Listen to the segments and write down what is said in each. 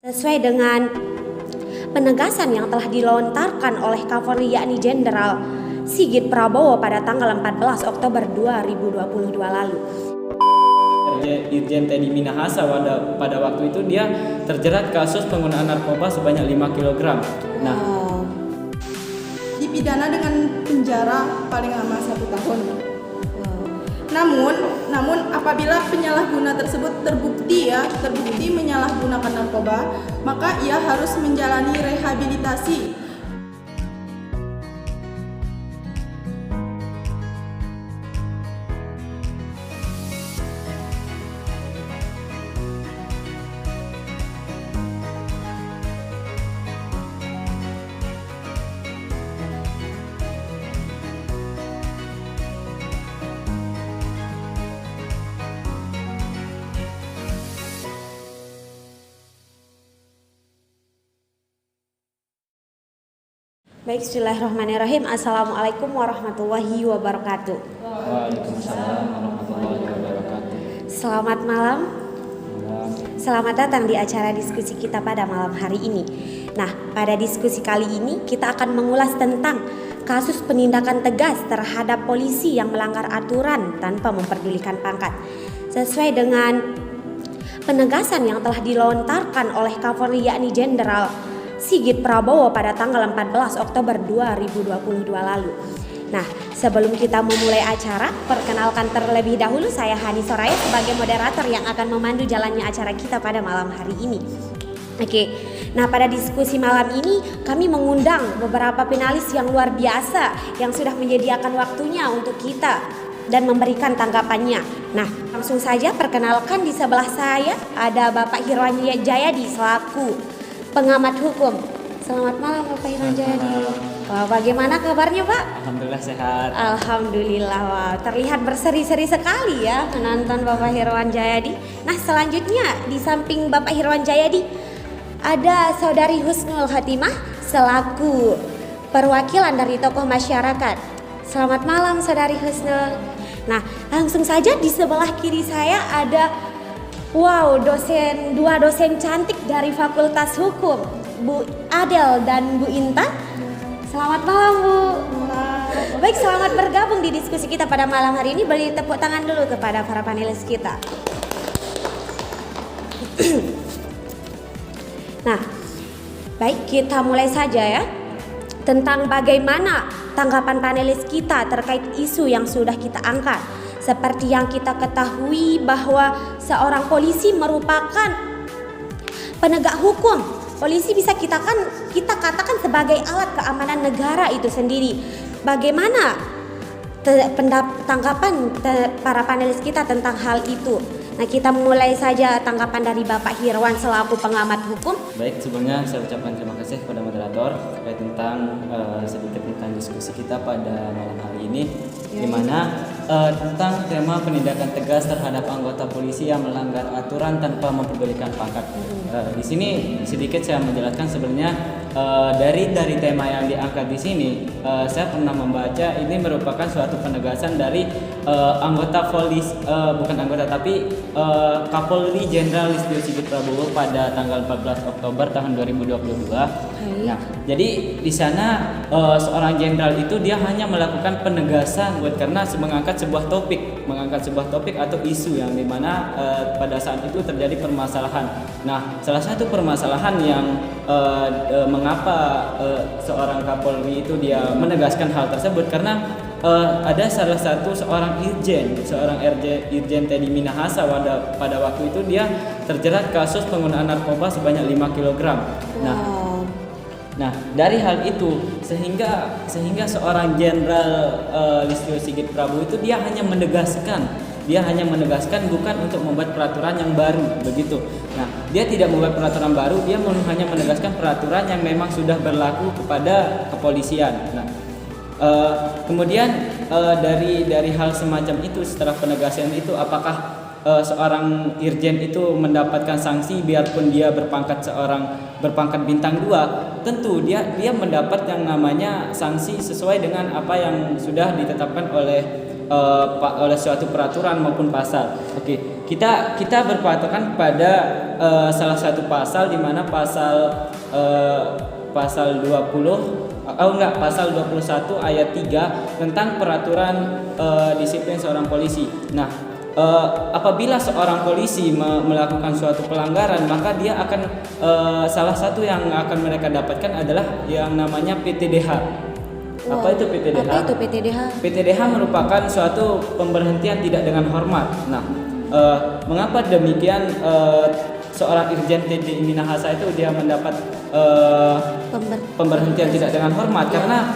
Sesuai dengan penegasan yang telah dilontarkan oleh Kapolri yakni Jenderal Sigit Prabowo pada tanggal 14 Oktober 2022 lalu. Irjen Teddy Minahasa pada waktu itu dia terjerat kasus penggunaan narkoba sebanyak 5 kg. Nah, dipidana dengan penjara paling lama 1 tahun. Namun apabila penyalahguna tersebut terbukti menyalahgunakan narkoba, maka ia harus menjalani rehabilitasi. Baik, bismillahirrahmanirrahim. Assalamualaikum warahmatullahi wabarakatuh. Waalaikumsalam warahmatullahi wabarakatuh. Selamat malam. Selamat datang di acara diskusi kita pada malam hari ini. Nah, pada diskusi kali ini kita akan mengulas tentang kasus penindakan tegas terhadap polisi yang melanggar aturan tanpa memperdulikan pangkat. Sesuai dengan penegasan yang telah dilontarkan oleh Kapolri yakni Jenderal Sigit Prabowo pada tanggal 14 Oktober 2022 lalu. Nah, sebelum kita memulai acara, perkenalkan terlebih dahulu saya Hani Soraya sebagai moderator yang akan memandu jalannya acara kita pada malam hari ini. Oke, nah pada diskusi malam ini kami mengundang beberapa finalis yang luar biasa yang sudah menyediakan waktunya untuk kita dan memberikan tanggapannya. Nah, langsung saja perkenalkan di sebelah saya ada Bapak Hirwan Jayadi selaku pengamat hukum. Selamat malam Bapak Hirwan Jayadi. Wah, bagaimana kabarnya Pak? Alhamdulillah sehat. Alhamdulillah, wah, terlihat berseri-seri sekali ya menonton Bapak Hirwan Jayadi. Nah, selanjutnya di samping Bapak Hirwan Jayadi ada Saudari Husnul Khatimah selaku perwakilan dari tokoh masyarakat. Selamat malam Saudari Husnul. Nah, langsung saja di sebelah kiri saya ada dua dosen cantik dari Fakultas Hukum, Bu Adel dan Bu Intan. Selamat malam Bu. Baik, selamat bergabung di diskusi kita pada malam hari ini. Beri tepuk tangan dulu kepada para panelis kita. Nah, baik, kita mulai saja ya. Tentang bagaimana tanggapan panelis kita terkait isu yang sudah kita angkat. Seperti yang kita ketahui bahwa seorang polisi merupakan penegak hukum. Polisi bisa kita katakan sebagai alat keamanan negara itu sendiri. Bagaimana tanggapan para panelis kita tentang hal itu? Nah, kita mulai saja tanggapan dari Bapak Hirwan selaku pengamat hukum. Baik, sebelumnya saya ucapkan terima kasih kepada moderator terkait tentang sedikit tentang diskusi kita pada malam hari ini, di mana tentang tema penindakan tegas terhadap anggota polisi yang melanggar aturan tanpa memperdulikan pangkat. Di sini sedikit saya menjelaskan sebenarnya dari tema yang diangkat di sini, saya pernah membaca ini merupakan suatu penegasan dari anggota polisi, bukan anggota tapi Kapolri Jenderal Listio Sigit Prabowo pada tanggal 14 Oktober tahun 2022. Nah, jadi di sana seorang jenderal itu dia hanya melakukan penegasan karena mengangkat sebuah topik atau isu yang dimana pada saat itu terjadi permasalahan. Nah, salah satu permasalahan yang mengapa seorang Kapolri itu dia menegaskan hal tersebut karena ada seorang Irjen Teddy Minahasa pada waktu itu dia terjerat kasus penggunaan narkoba sebanyak 5 kg. Nah, dari hal itu sehingga seorang Jenderal Listio Sigit Prabowo itu dia hanya menegaskan bukan untuk membuat peraturan yang baru begitu. Nah, dia tidak membuat peraturan baru, dia hanya menegaskan peraturan yang memang sudah berlaku kepada kepolisian. Nah, kemudian dari hal semacam itu, setelah penegasan itu, apakah seorang irjen itu mendapatkan sanksi biarpun dia berpangkat bintang 2? Tentu dia mendapat yang namanya sanksi sesuai dengan apa yang sudah ditetapkan oleh suatu peraturan maupun pasal. Oke. kita berpatokan pada salah satu pasal di mana pasal pasal 21 ayat 3 tentang peraturan disiplin seorang polisi. Nah, apabila seorang polisi melakukan suatu pelanggaran, maka dia akan salah satu yang akan mereka dapatkan adalah yang namanya PTDH. Apa itu PTDH? Apa itu PTDH? PTDH merupakan suatu pemberhentian tidak dengan hormat. Nah, mengapa demikian? Seorang Irjen TDI Minahasa itu dia mendapat pemberhentian tidak dengan hormat karena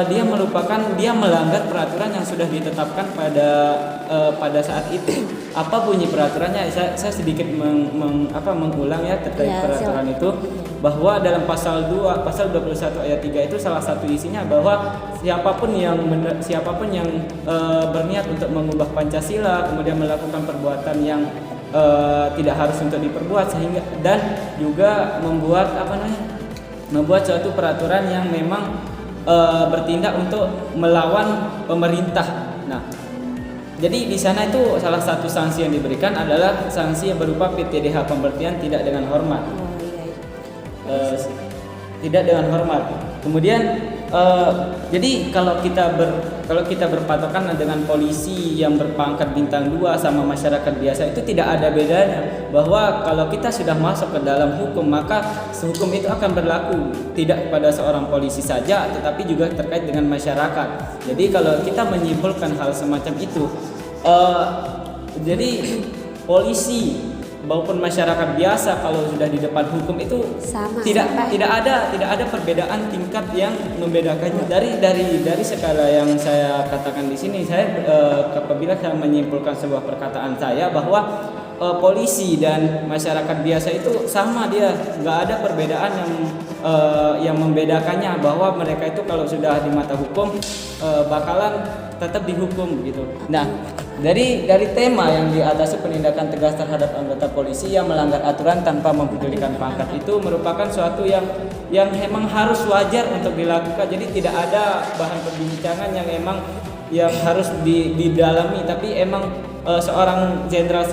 dia melanggar peraturan yang sudah ditetapkan pada saat itu. Apa bunyi peraturannya? Saya sedikit mengulang ya terkait peraturan itu, bahwa dalam pasal 21 ayat 3 itu salah satu isinya bahwa siapapun yang berniat untuk mengubah Pancasila kemudian melakukan perbuatan yang tidak harus untuk diperbuat sehingga dan juga membuat suatu peraturan yang memang bertindak untuk melawan pemerintah. Nah, jadi di sana itu salah satu sanksi yang diberikan adalah sanksi yang berupa PTDH, pemberhentian tidak dengan hormat. Tidak dengan hormat. Kemudian jadi kalau kita berpatokan dengan polisi yang berpangkat bintang 2 sama masyarakat biasa itu tidak ada bedanya, bahwa kalau kita sudah masuk ke dalam hukum maka hukum itu akan berlaku tidak pada seorang polisi saja tetapi juga terkait dengan masyarakat. Jadi kalau kita menyimpulkan hal semacam itu, jadi polisi maupun masyarakat biasa kalau sudah di depan hukum itu tidak ada perbedaan tingkat yang membedakannya. Dari skala yang saya katakan di sini, saya apabila saya menyimpulkan sebuah perkataan saya bahwa polisi dan masyarakat biasa itu sama, dia nggak ada perbedaan yang membedakannya, bahwa mereka itu kalau sudah di mata hukum bakalan tetap dihukum gitu. Nah, dari tema yang di atas, penindakan tegas terhadap anggota polisi yang melanggar aturan tanpa mempedulikan pangkat, itu merupakan suatu yang memang harus wajar untuk dilakukan. Jadi tidak ada bahan perbincangan yang harus didalami, tapi emang seorang Jenderal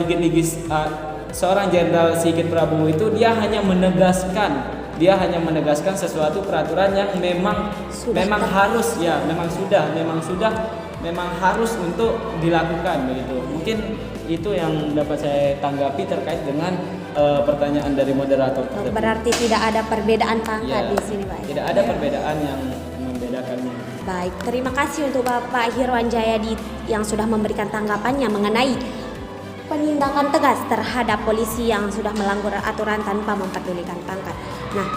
Sigit Prabowo itu dia hanya menegaskan sesuatu peraturan yang memang harus untuk dilakukan begitu. Mungkin itu yang dapat saya tanggapi terkait dengan pertanyaan dari moderator. Berarti tidak ada perbedaan pangkat di sini, Pak. Tidak ada perbedaan yang membedakannya. Baik, terima kasih untuk Bapak Hirwan Jayadi yang sudah memberikan tanggapannya mengenai penindakan tegas terhadap polisi yang sudah melanggar aturan tanpa mempedulikan pangkat. Nah,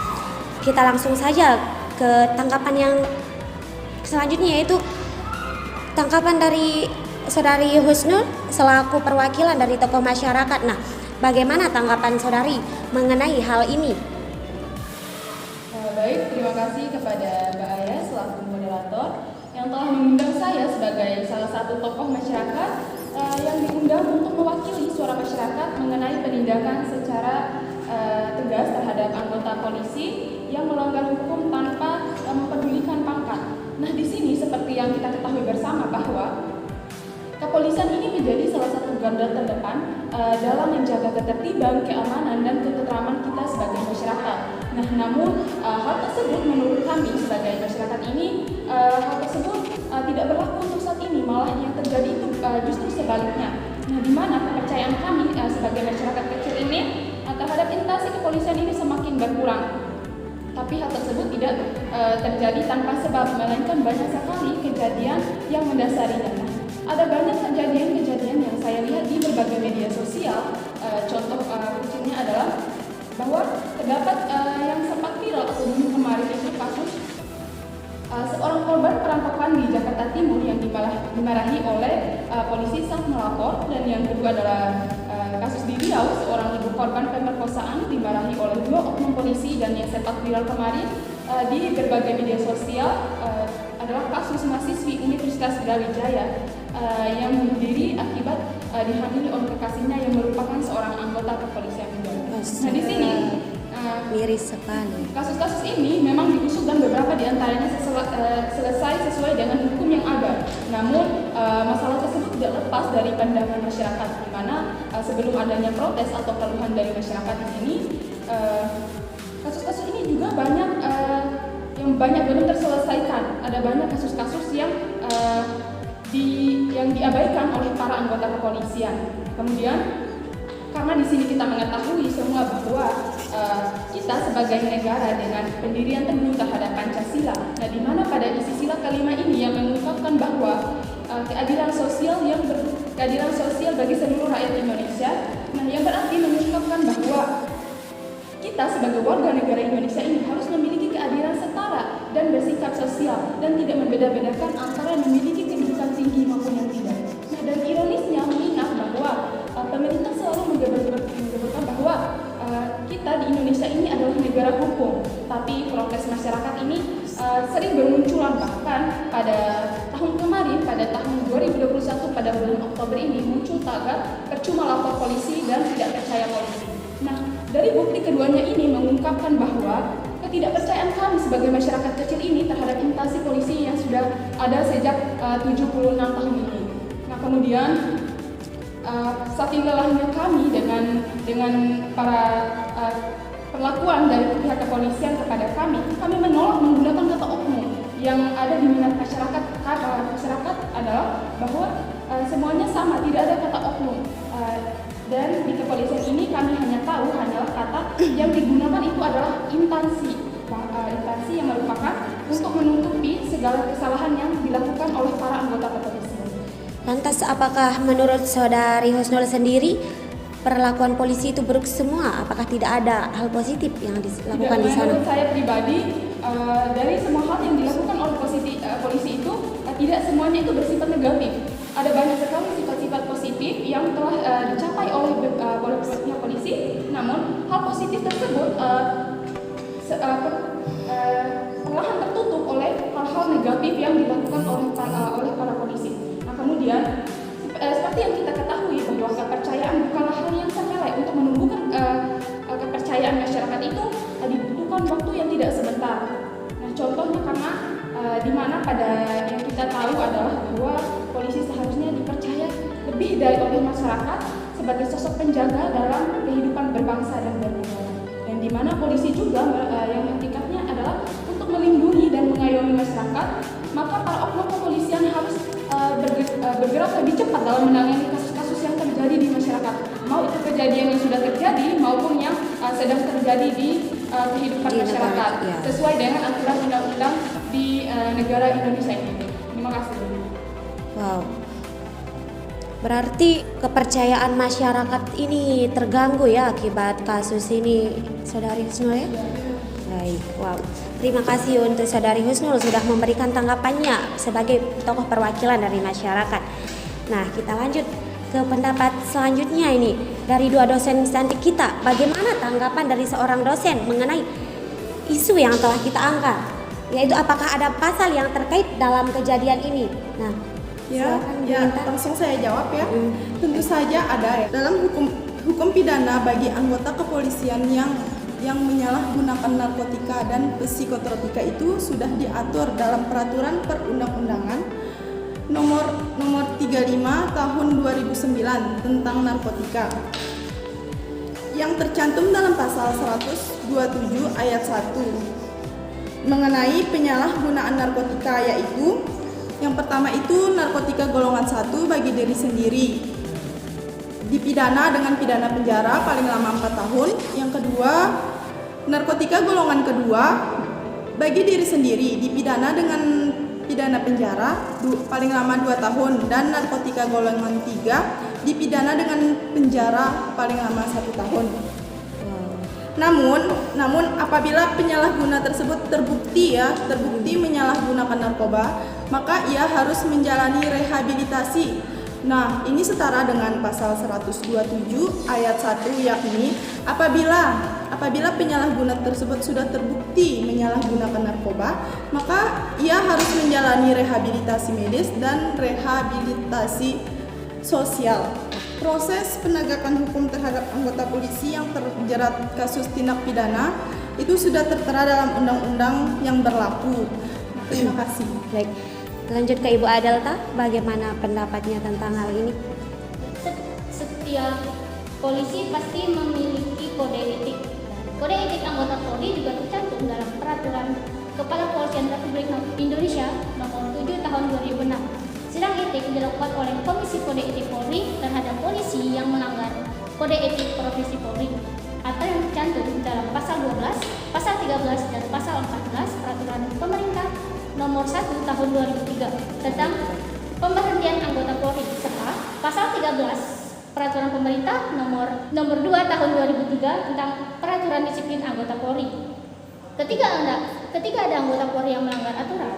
kita langsung saja ke tanggapan yang selanjutnya, yaitu tanggapan dari Saudari Husnul selaku perwakilan dari tokoh masyarakat. Nah, bagaimana tanggapan saudari mengenai hal ini? Baik, terima kasih kepada Mbak Aya selaku moderator yang telah mengundang saya sebagai salah satu tokoh masyarakat yang diundang untuk mewakili suara masyarakat mengenai penindakan secara tegas terhadap anggota polisi yang melanggar hukum tanpa mempedulikan pangkat. Nah, di sini seperti yang kita ketahui bersama bahwa kepolisian ini menjadi salah satu garda terdepan dalam menjaga ketertiban, keamanan, dan ketentraman kita sebagai masyarakat. Nah, namun hal tersebut menurut kami sebagai masyarakat ini hal tersebut tidak berlaku untuk saat ini, malah yang terjadi itu justru sebaliknya. Nah, di mana kepercayaan kami sebagai masyarakat kecil ini terhadap instansi kepolisian ini semakin berkurang. Tapi hal tersebut tidak terjadi tanpa sebab, melainkan banyak sekali kejadian yang mendasarinya. Nah, ada banyak kejadian-kejadian yang saya lihat di berbagai media sosial. Contoh kecilnya adalah bahwa terdapat yang sempat viral atau minggu kemarin itu kasus seorang korban perampokan di Jakarta Timur yang dimarahi oleh polisi saat melapor, dan yang kedua adalah kasus di Riau, seorang ibu korban pemerkosaan dimarahi oleh 2 oknum polisi, dan yang sempat viral kemarin di berbagai media sosial adalah kasus mahasiswi Universitas Brawijaya yang bunuh diri akibat dihamili oleh kekasihnya yang merupakan seorang anggota kepolisian juga. Nah, di sini Miris sekali. Kasus-kasus ini memang diusut dan beberapa diantaranya selesai sesuai dengan hukum yang ada. Namun masalah tersebut tidak lepas dari pandangan masyarakat, di mana sebelum adanya protes atau keluhan dari masyarakat di sini, kasus-kasus ini juga banyak yang belum terselesaikan. Ada banyak kasus-kasus yang diabaikan oleh para anggota kepolisian. Kemudian karena di sini kita mengetahui semua bahwa kita sebagai negara dengan pendirian teguh terhadap Pancasila, nah di mana pada isi sila kelima ini yang mengungkapkan bahwa keadilan sosial bagi seluruh rakyat Indonesia, nah yang berarti mengungkapkan bahwa kita sebagai warga negara Indonesia ini harus memiliki keadilan setara dan bersikap sosial dan tidak membeda-bedakan antara yang memiliki kedudukan tinggi maupun yang tidak. Nah, dan ironisnya mengingat bahwa pemerintah selalu menggambarkan bahwa kita di Indonesia ini adalah negara hukum, tapi protes masyarakat ini sering bermunculan. Bahkan pada tahun kemarin, pada tahun 2021 pada bulan Oktober ini muncul tagar percuma lapor polisi dan tidak percaya polisi. Nah, dari bukti keduanya ini mengungkapkan bahwa ketidakpercayaan kami sebagai masyarakat kecil ini terhadap instansi polisi yang sudah ada sejak 76 tahun ini. Nah, kemudian saking lelahnya kami dengan para perlakuan dari pihak kepolisian kepada kami menolak menggunakan kata oknum. Yang ada di minat masyarakat adalah bahwa semuanya sama, tidak ada kata oknum. Dan di kepolisian ini kami hanyalah kata yang digunakan itu adalah instansi yang merupakan untuk menutupi segala kesalahan yang dilakukan oleh para anggota kepolisian. Lantas apakah menurut Saudari Husnul sendiri perlakuan polisi itu buruk semua? Apakah tidak ada hal positif yang dilakukan di sana? Menurut saya pribadi, dari semua hal yang dilakukan oleh polisi itu tidak semuanya itu bersifat negatif. Ada banyak sekali sifat-sifat positif yang telah dicapai oleh pihak polisi. Namun hal positif tersebut perlahan tertutup oleh hal-hal negatif yang dilakukan oleh para polisi. Nah, kemudian seperti yang kita ketahui bahwa kepercayaan bukanlah hal yang sepele. Untuk menumbuhkan kepercayaan masyarakat itu dibutuhkan waktu yang tidak sebentar. Nah, contohnya karena di mana pada yang kita tahu adalah bahwa polisi seharusnya dipercaya lebih dari oleh masyarakat sebagai sosok penjaga dalam kehidupan berbangsa dan bernegara. Dan di mana polisi juga yang hakikatnya adalah untuk melindungi dan mengayomi masyarakat, maka para oknum kepolisian harus bergerak lebih cepat dalam menangani kasus-kasus yang terjadi di masyarakat, mau itu kejadian yang sudah terjadi maupun yang sedang terjadi di kehidupan masyarakat, sesuai dengan aturan undang-undang di negara Indonesia ini. Terima kasih. Wow. Berarti kepercayaan masyarakat ini terganggu ya akibat kasus ini, Saudari Husnul ya? Baik, wow. Terima kasih untuk Saudari Husnul sudah memberikan tanggapannya sebagai tokoh perwakilan dari masyarakat. Nah, kita lanjut ke pendapat selanjutnya ini dari dua dosen cantik kita. Bagaimana tanggapan dari seorang dosen mengenai isu yang telah kita angkat? Yaitu apakah ada pasal yang terkait dalam kejadian ini? Nah, langsung saya jawab ya. Tentu saja ada ya. Dalam hukum pidana bagi anggota kepolisian yang menyalahgunakan narkotika dan psikotropika itu sudah diatur dalam peraturan perundang-undangan nomor 35 tahun 2009 tentang narkotika yang tercantum dalam pasal 127 ayat 1 mengenai penyalahgunaan narkotika, yaitu yang pertama itu narkotika golongan 1 bagi diri sendiri dipidana dengan pidana penjara paling lama 4 tahun. Yang kedua, narkotika golongan kedua bagi diri sendiri dipidana dengan pidana penjara paling lama 2 tahun, dan narkotika golongan 3 dipidana dengan penjara paling lama 1 tahun. Namun apabila penyalahguna tersebut terbukti menyalahgunakan narkoba, maka ia harus menjalani rehabilitasi. Nah, ini setara dengan pasal 127 ayat 1, yakni apabila penyalahguna tersebut sudah terbukti menyalahgunakan narkoba, maka ia harus menjalani rehabilitasi medis dan rehabilitasi sosial. Proses penegakan hukum terhadap anggota polisi yang terjerat kasus tindak pidana itu sudah tertera dalam undang-undang yang berlaku. Terima kasih. Baik, lanjut ke Ibu Adelta, bagaimana pendapatnya tentang hal ini? Setiap polisi pasti memiliki kode etik. Kode etik anggota Polri juga tercantum dalam peraturan Kepala Kepolisian Republik Indonesia nomor 7 tahun 2006. Sidang etik dilakukan oleh Komisi Kode Etik Polri terhadap polisi yang melanggar Kode Etik Profesi Polri atau yang tercantum dalam pasal 12, pasal 13 dan pasal 14 Peraturan Pemerintah nomor 1 tahun 2003 tentang pemberhentian anggota Polri serta pasal 13 Peraturan Pemerintah nomor 2 tahun 2003 tentang peraturan disiplin anggota Polri. Ketika ada anggota Polri yang melanggar aturan,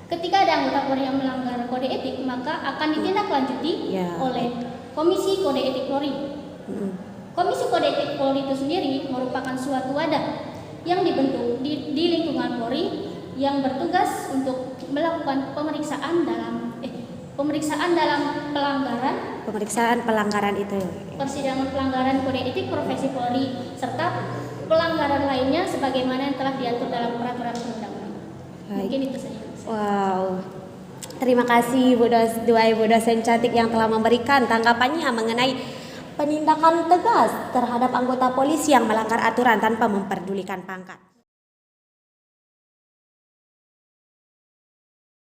ketika ada anggota Polri yang melanggar kode etik, maka akan ditindaklanjuti oleh Komisi Kode Etik Polri. Komisi Kode Etik Polri itu sendiri merupakan suatu wadah yang dibentuk di lingkungan Polri yang bertugas untuk melakukan pemeriksaan dalam pelanggaran itu. Persidangan pelanggaran kode etik profesi Polri serta pelanggaran lainnya sebagaimana yang telah diatur dalam peraturan perundang-undangan. Mungkin itu saja. Wow. Terima kasih dua ibu dosen cantik yang telah memberikan tanggapannya mengenai penindakan tegas terhadap anggota polisi yang melanggar aturan tanpa memperdulikan pangkat.